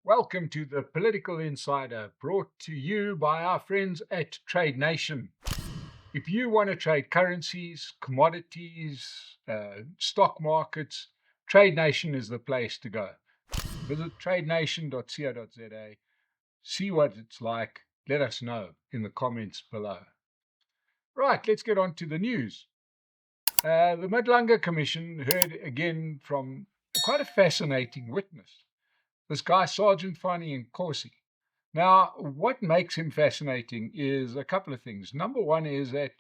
Welcome to the Political Insider, brought to you by our friends at Trade Nation. If you want to trade currencies, commodities, stock markets, Trade Nation is the place to go. Visit tradenation.co.za, see what it's like, let us know in the comments below. Right, let's get on to the news. The Madlanga Commission heard again from quite a fascinating witness, this guy, Sergeant Fani Nkosi. Now, what makes him fascinating is a couple of things. Number one is that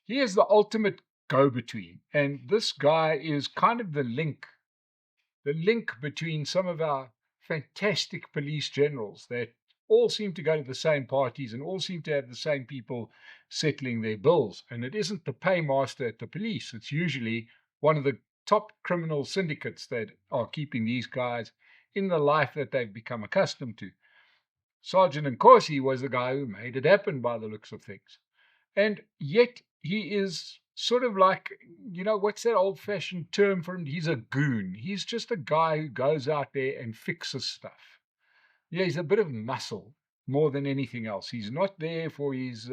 he is the ultimate go-between, and this guy is kind of the link between some of our fantastic police generals that all seem to go to the same parties and all seem to have the same people settling their bills. And it isn't the paymaster at the police, it's usually one of the top criminal syndicates that are keeping these guys in the life that they've become accustomed to. Sergeant Nkosi was the guy who made it happen by the looks of things. And yet he is sort of like, what's that old fashioned term for him? He's a goon. He's just a guy who goes out there and fixes stuff. Yeah, he's a bit of muscle more than anything else. He's not there for his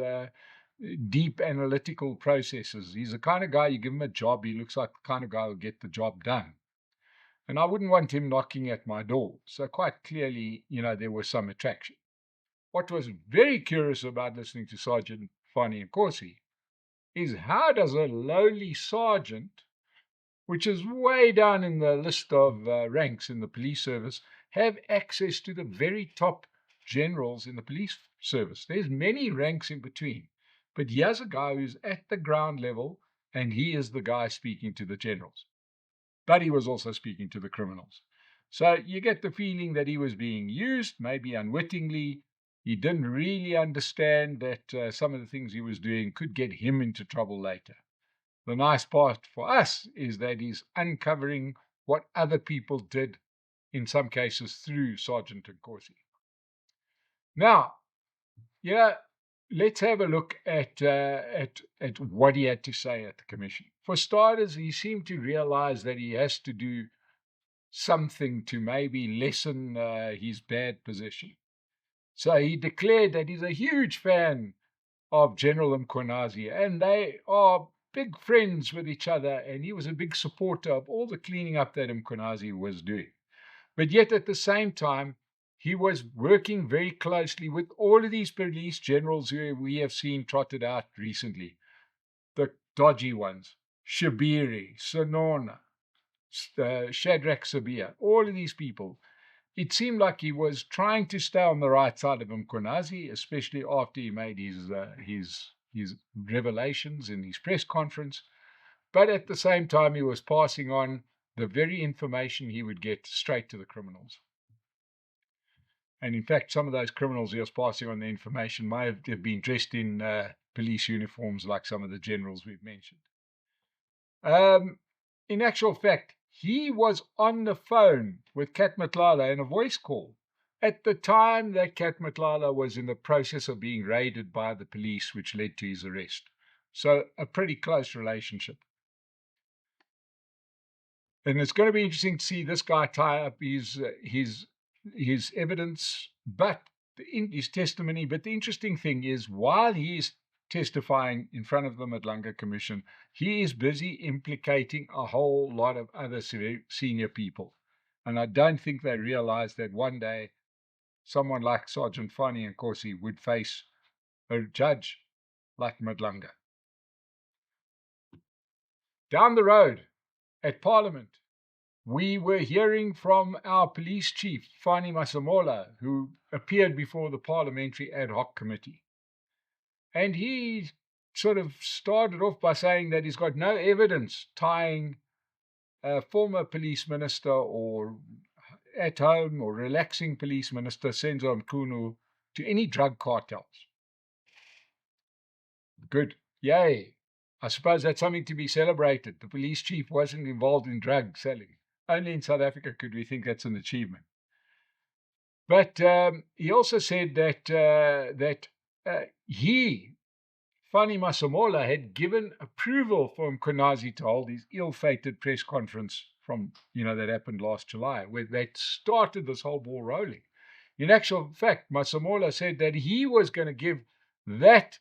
deep analytical processes. He's the kind of guy, you give him a job, he looks like the kind of guy who'll get the job done. And I wouldn't want him knocking at my door. So quite clearly, there was some attraction. What was very curious about listening to Sergeant Fani Nkosi is how does a lowly sergeant, which is way down in the list of ranks in the police service, have access to the very top generals in the police service? There's many ranks in between, but here's a guy who's at the ground level, and he is the guy speaking to the generals. But he was also speaking to the criminals. So you get the feeling that he was being used, maybe unwittingly. He didn't really understand that some of the things he was doing could get him into trouble later. The nice part for us is that he's uncovering what other people did, in some cases through Sergeant Nkosi. Now, let's have a look at what he had to say at the commission. For starters, he seemed to realize that he has to do something to maybe lessen his bad position. So he declared that he's a huge fan of General Mkhwanazi, and they are big friends with each other, and he was a big supporter of all the cleaning up that Mkhwanazi was doing. But yet at the same time, he was working very closely with all of these police generals who we have seen trotted out recently. The dodgy ones, Shabiri, Sonona, Shadrach Sabia, all of these people. It seemed like he was trying to stay on the right side of Mkhwanazi, especially after he made his revelations in his press conference. But at the same time, he was passing on the very information he would get straight to the criminals. And in fact, some of those criminals he was passing on the information might have been dressed in police uniforms like some of the generals we've mentioned. In actual fact, he was on the phone with Kat Matlala in a voice call at the time that Kat Matlala was in the process of being raided by the police, which led to his arrest. So a pretty close relationship. And it's going to be interesting to see this guy tie up his evidence, but his testimony. But the interesting thing is, while he's testifying in front of the Madlanga Commission, he is busy implicating a whole lot of other senior people. And I don't think they realize that one day someone like Sergeant Fani Nkosi would face a judge like Madlanga. Down the road at Parliament, we were hearing from our police chief, Fani Masemola, who appeared before the Parliamentary Ad Hoc Committee. And he sort of started off by saying that he's got no evidence tying a former police minister or at home or relaxing police minister, Senzo Mchunu, to any drug cartels. Good. Yay. I suppose that's something to be celebrated. The police chief wasn't involved in drug selling. Only in South Africa could we think that's an achievement. But he also said that Fani Masemola, had given approval for Mkhwanazi to hold his ill-fated press conference from, that happened last July, where that started this whole ball rolling. In actual fact, Masemola said that he was going to give that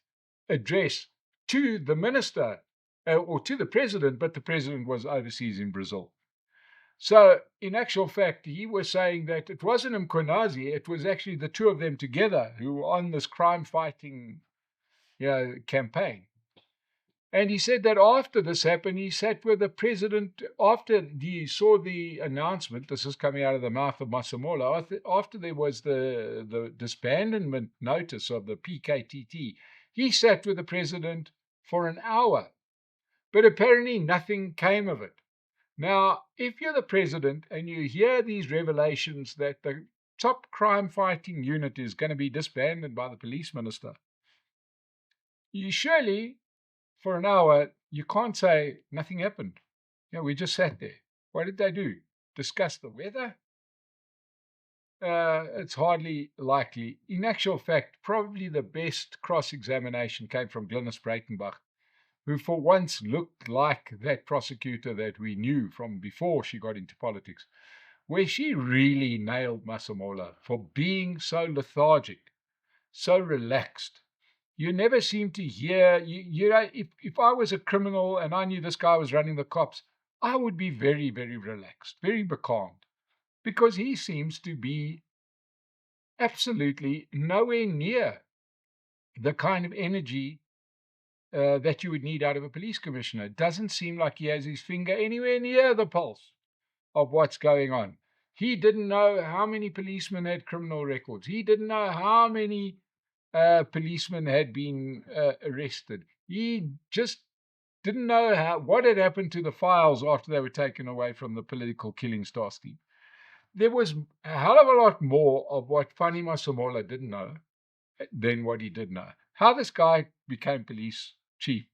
address to the minister or to the president, but the president was overseas in Brazil. So, in actual fact, he was saying that it wasn't Mkhwanazi, it was actually the two of them together who were on this crime-fighting campaign. And he said that after this happened, he sat with the president, after he saw the announcement, this is coming out of the mouth of Masemola, after there was the disbandment notice of the PKTT, he sat with the president for an hour. But apparently nothing came of it. Now, if you're the president and you hear these revelations that the top crime-fighting unit is going to be disbanded by the police minister, you surely, for an hour, you can't say nothing happened. We just sat there. What did they do? Discuss the weather? It's hardly likely. In actual fact, probably the best cross-examination came from Glynis Breitenbach, who for once looked like that prosecutor that we knew from before she got into politics, where she really nailed Masemola for being so lethargic, so relaxed. You never seem to hear, if I was a criminal and I knew this guy was running the cops, I would be very, very relaxed, very becalmed, because he seems to be absolutely nowhere near the kind of energy that you would need out of a police commissioner. It doesn't seem like he has his finger anywhere near the pulse of what's going on. He didn't know how many policemen had criminal records. He didn't know how many policemen had been arrested. He just didn't know what had happened to the files after they were taken away from the political killing task team. There was a hell of a lot more of what Fanny Masemola didn't know than what he did know. How this guy became police chief,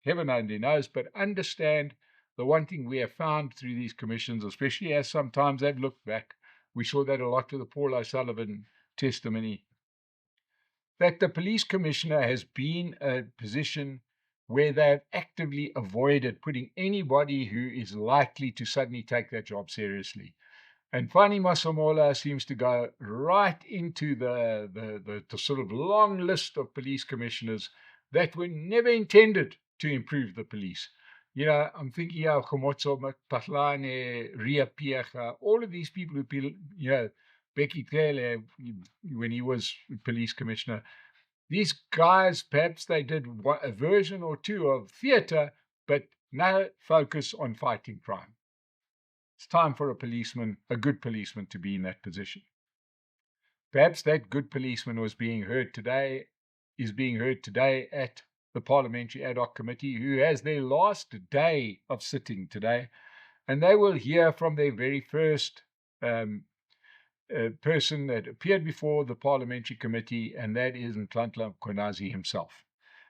heaven only knows, but understand the one thing we have found through these commissions, especially as sometimes they've looked back, we saw that a lot with the Paul O'Sullivan testimony, that the police commissioner has been a position where they've actively avoided putting anybody who is likely to suddenly take that job seriously. And Fanny Masemola seems to go right into the sort of long list of police commissioners that were never intended to improve the police. I'm thinking of Khomotso Patlane, Ria Piecha, all of these people who, Becky Cele, when he was police commissioner. These guys, perhaps they did a version or two of theatre, but no focus on fighting crime. It's time for a good policeman, to be in that position. Perhaps that good policeman is being heard today at the Parliamentary Ad Hoc Committee, who has their last day of sitting today, and they will hear from their very first person that appeared before the Parliamentary Committee, and that is Nhlanhla Mkhwanazi himself.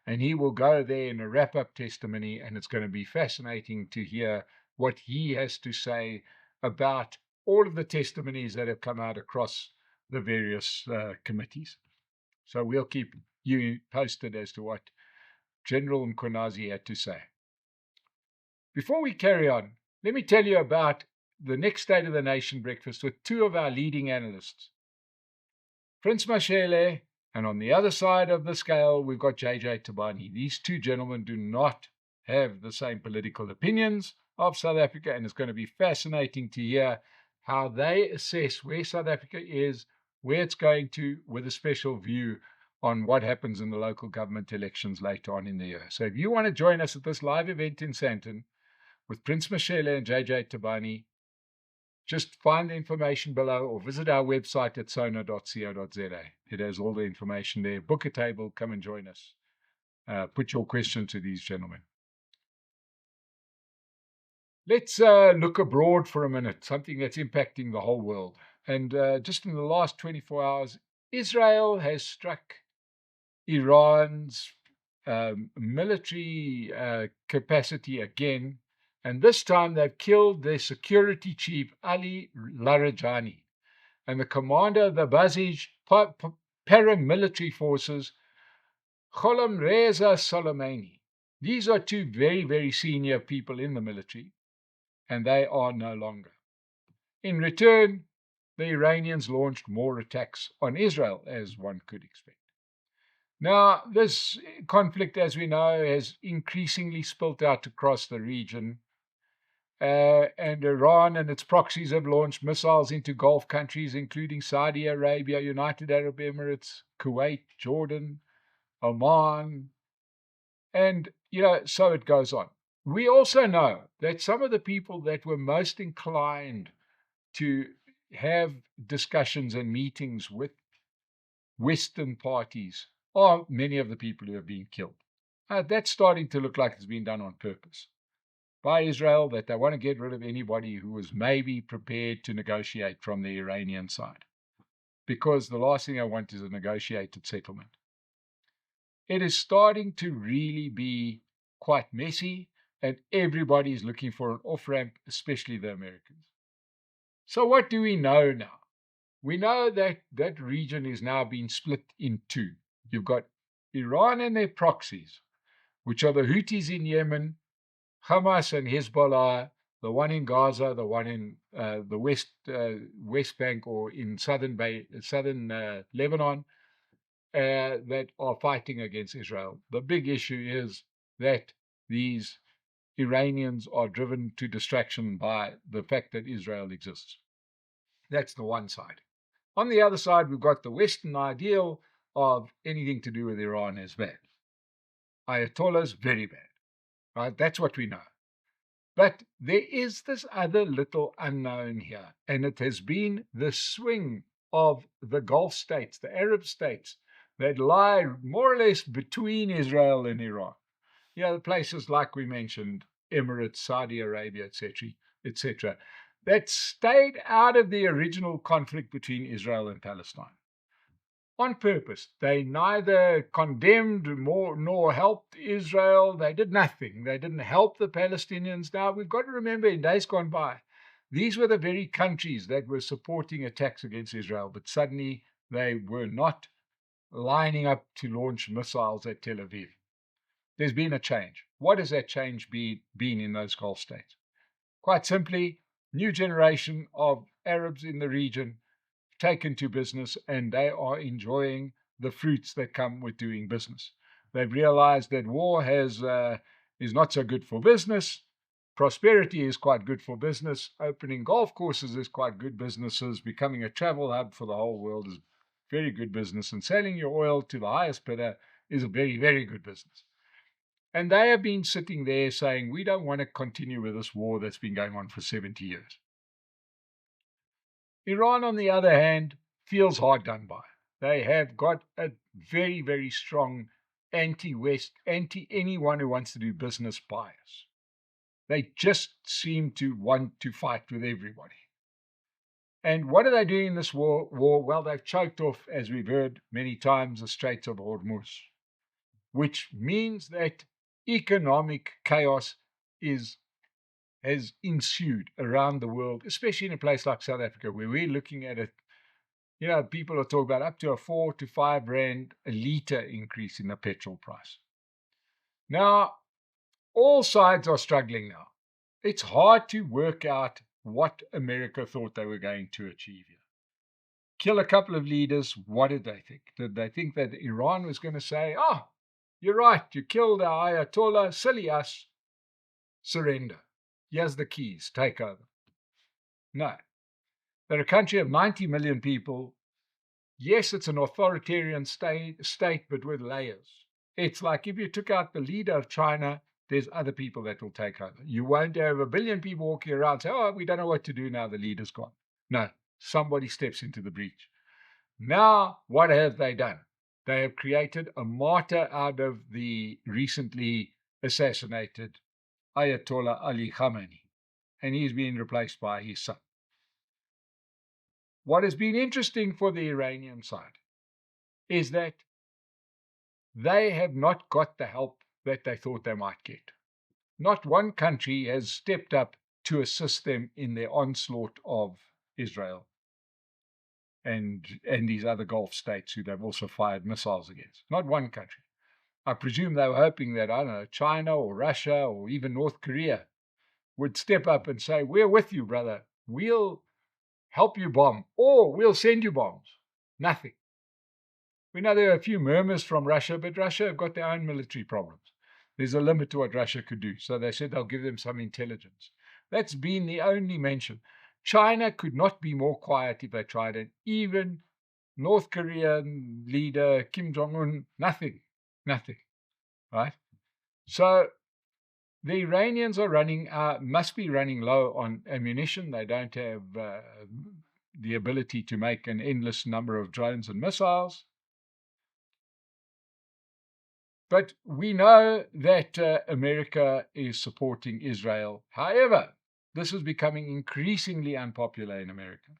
And he will go there in a wrap-up testimony, and it's going to be fascinating to hear what he has to say about all of the testimonies that have come out across the various committees. So we'll keep you posted as to what General Mkhwanazi had to say. Before we carry on, let me tell you about the next State of the Nation breakfast with two of our leading analysts, Prince Mashele, and on the other side of the scale, we've got JJ Tabani. These two gentlemen do not have the same political opinions of South Africa, and it's going to be fascinating to hear how they assess where South Africa is, where it's going to, with a special view on what happens in the local government elections later on in the year. So if you want to join us at this live event in Sandton with Prince Mashele and JJ Tabani, just find the information below or visit our website at sona.co.za. It has all the information there. Book a table, come and join us. Put your question to these gentlemen. Let's look abroad for a minute, something that's impacting the whole world. And just in the last 24 hours, Israel has struck Iran's military capacity again. And this time they've killed their security chief, Ali Larijani, and the commander of the Basij paramilitary forces, Gholam Reza Soleimani. These are two very, very senior people in the military. and they are no longer. In return, the Iranians launched more attacks on Israel, as one could expect. Now, this conflict, as we know, has increasingly spilt out across the region. And Iran and its proxies have launched missiles into Gulf countries, including Saudi Arabia, United Arab Emirates, Kuwait, Jordan, Oman, and, so it goes on. We also know that some of the people that were most inclined to have discussions and meetings with Western parties are many of the people who have been killed. That's starting to look like it's been done on purpose by Israel, that they want to get rid of anybody who was maybe prepared to negotiate from the Iranian side, because the last thing I want is a negotiated settlement. It is starting to really be quite messy, and everybody is looking for an off-ramp, especially the Americans. So what do we know now? We know that that region is now being split in two. You've got Iran and their proxies, which are the Houthis in Yemen, Hamas and Hezbollah, the one in Gaza, the one in the West Bank, or in southern Lebanon, that are fighting against Israel. The big issue is that these Iranians are driven to distraction by the fact that Israel exists. That's the one side. On the other side, we've got the Western ideal of anything to do with Iran is bad. Ayatollahs, very bad. Right? That's what we know. But there is this other little unknown here, and it has been the swing of the Gulf states, the Arab states, that lie more or less between Israel and Iran. The places like we mentioned, Emirates, Saudi Arabia, etc., that stayed out of the original conflict between Israel and Palestine. On purpose. They neither condemned nor helped Israel. They did nothing. They didn't help the Palestinians. Now, we've got to remember, in days gone by, these were the very countries that were supporting attacks against Israel, but suddenly they were not lining up to launch missiles at Tel Aviv. There's been a change. What has that change been in those Gulf states? Quite simply, new generation of Arabs in the region taken to business, and they are enjoying the fruits that come with doing business. They've realized that war is not so good for business. Prosperity is quite good for business. Opening golf courses is quite good businesses. Becoming a travel hub for the whole world is very good business. And selling your oil to the highest bidder is a very, very good business. And they have been sitting there saying, we don't want to continue with this war that's been going on for 70 years. Iran, on the other hand, feels hard done by. They have got a very, very strong anti-West, anti-anyone who wants to do business bias. They just seem to want to fight with everybody. And what are they doing in this war? Well, they've choked off, as we've heard many times, the Straits of Hormuz, which means that economic chaos has ensued around the world, especially in a place like South Africa, where we're looking at it. People are talking about up to a 4 to 5 rand a litre increase in the petrol price. Now, all sides are struggling now. It's hard to work out what America thought they were going to achieve here. Kill a couple of leaders, what did they think? Did they think that Iran was going to say, you're right, you killed our Ayatollah, silly us, surrender. Here's the keys, take over. No. They're a country of 90 million people. Yes, it's an authoritarian state, but with layers. It's like if you took out the leader of China, there's other people that will take over. You won't have 1 billion people walking around saying, we don't know what to do now, the leader's gone. No, somebody steps into the breach. Now, what have they done? They have created a martyr out of the recently assassinated Ayatollah Ali Khamenei, and he's being replaced by his son. What has been interesting for the Iranian side is that they have not got the help that they thought they might get. Not one country has stepped up to assist them in their onslaught of Israel and these other Gulf states who they've also fired missiles against. Not one country. I presume they were hoping that, China or Russia or even North Korea would step up and say, we're with you, brother. We'll help you bomb, or we'll send you bombs. Nothing. We know there are a few murmurs from Russia, but Russia have got their own military problems. There's a limit to what Russia could do. So they said they'll give them some intelligence. That's been the only mention. China could not be more quiet if they tried it. Even North Korean leader Kim Jong-un, nothing, right? So the Iranians are must be running low on ammunition. They don't have the ability to make an endless number of drones and missiles. But we know that America is supporting Israel. However, this is becoming increasingly unpopular in America.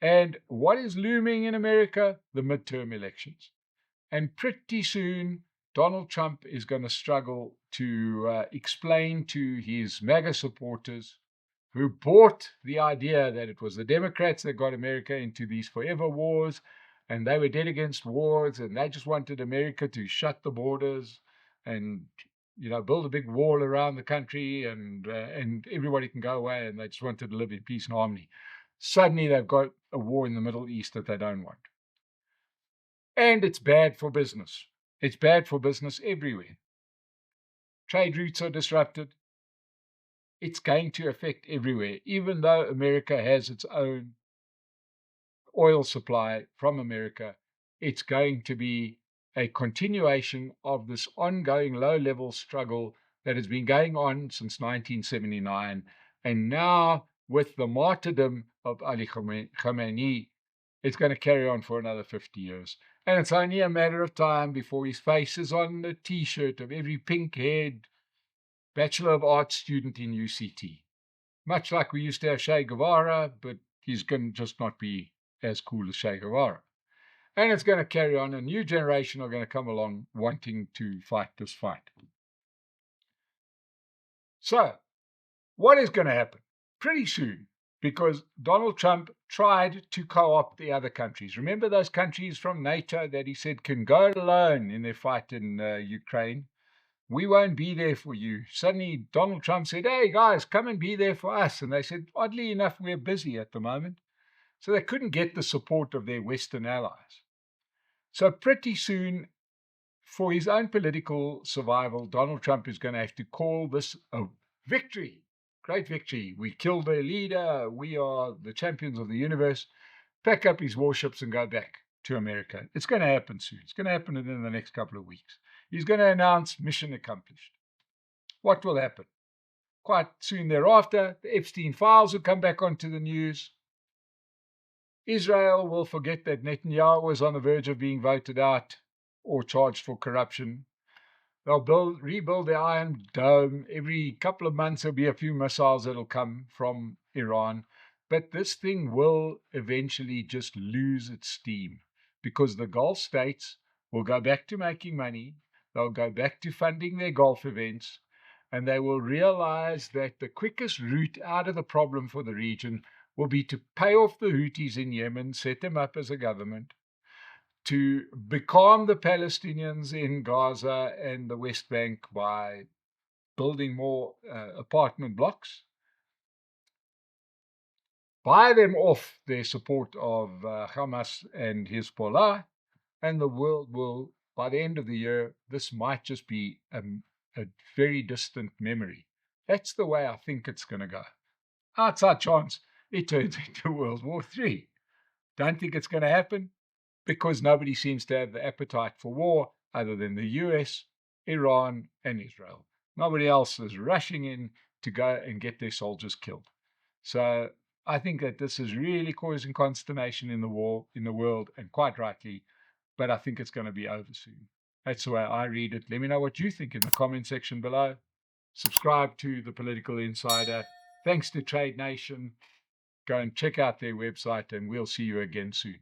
And what is looming in America? The midterm elections. And pretty soon, Donald Trump is going to struggle to explain to his MAGA supporters who bought the idea that it was the Democrats that got America into these forever wars, and they were dead against wars, and they just wanted America to shut the borders and build a big wall around the country, and everybody can go away, and they just wanted to live in peace and harmony. Suddenly they've got a war in the Middle East that they don't want. And it's bad for business. It's bad for business everywhere. Trade routes are disrupted. It's going to affect everywhere, even though America has its own oil supply from America. It's going to be a continuation of this ongoing low-level struggle that has been going on since 1979. And now, with the martyrdom of Ali Khamenei, it's going to carry on for another 50 years. And it's only a matter of time before his face is on the T-shirt of every pink-haired Bachelor of Arts student in UCT. Much like we used to have Che Guevara, but he's going to just not be as cool as Che Guevara. And it's going to carry on. A new generation are going to come along wanting to fight this fight. So, what is going to happen? Pretty soon, because Donald Trump tried to co-opt the other countries. Remember those countries from NATO that he said can go it alone in their fight in Ukraine? We won't be there for you. Suddenly, Donald Trump said, hey, guys, come and be there for us. And they said, oddly enough, we're busy at the moment. So they couldn't get the support of their Western allies. So pretty soon, for his own political survival, Donald Trump is going to have to call this a victory. Great victory. We killed their leader. We are the champions of the universe. Pack up his warships and go back to America. It's going to happen soon. It's going to happen within the next couple of weeks. He's going to announce mission accomplished. What will happen? Quite soon thereafter, the Epstein files will come back onto the news. Israel will forget that Netanyahu was on the verge of being voted out or charged for corruption. They'll rebuild the Iron Dome. Every couple of months, there'll be a few missiles that'll come from Iran. But this thing will eventually just lose its steam because the Gulf states will go back to making money. They'll go back to funding their golf events, and they will realize that the quickest route out of the problem for the region will be to pay off the Houthis in Yemen, set them up as a government, to becalm the Palestinians in Gaza and the West Bank by building more apartment blocks, buy them off their support of Hamas and Hezbollah, and the world will, by the end of the year, this might just be a very distant memory. That's the way I think it's going to go. Outside chance, it turns into World War III. Don't think it's going to happen because nobody seems to have the appetite for war other than the US, Iran, and Israel. Nobody else is rushing in to go and get their soldiers killed. So I think that this is really causing consternation in the world, and quite rightly, but I think it's going to be over soon. That's the way I read it. Let me know what you think in the comment section below. Subscribe to The Political Insider. Thanks to Trade Nation. Go and check out their website, and we'll see you again soon.